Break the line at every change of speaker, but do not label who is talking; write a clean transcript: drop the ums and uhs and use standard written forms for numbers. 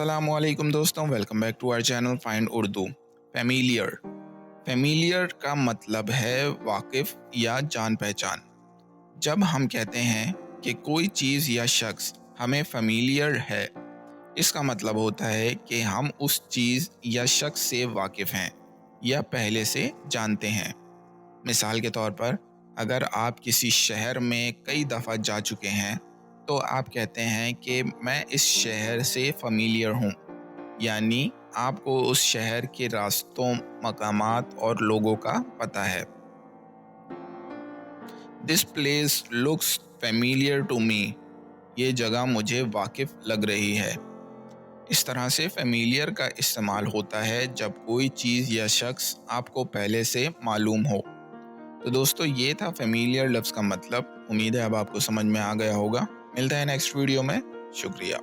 अस्सलामुअलैकुम दोस्तों, welcome back to our channel find Urdu. Familiar familiar का मतलब है वाकिफ़ या जान पहचान। जब हम कहते हैं कि कोई चीज़ या शख्स हमें फेमिलियर है, इसका मतलब होता है कि हम उस चीज़ या शख्स से वाकिफ़ हैं या पहले से जानते हैं। मिसाल के तौर पर, अगर आप किसी शहर में कई दफ़ा जा चुके हैं तो आप कहते हैं कि मैं इस शहर से फ़ेमिलियर हूँ, यानी आपको उस शहर के रास्तों, मकामात और लोगों का पता है। This place looks familiar to me, ये जगह मुझे वाकिफ़ लग रही है। इस तरह से फेमिलियर का इस्तेमाल होता है जब कोई चीज़ या शख्स आपको पहले से मालूम हो। तो दोस्तों, ये था फेमिलियर लफ्ज़ का मतलब। उम्मीद है अब आपको समझ में आ गया होगा। मिलता है नेक्स्ट वीडियो में। शुक्रिया।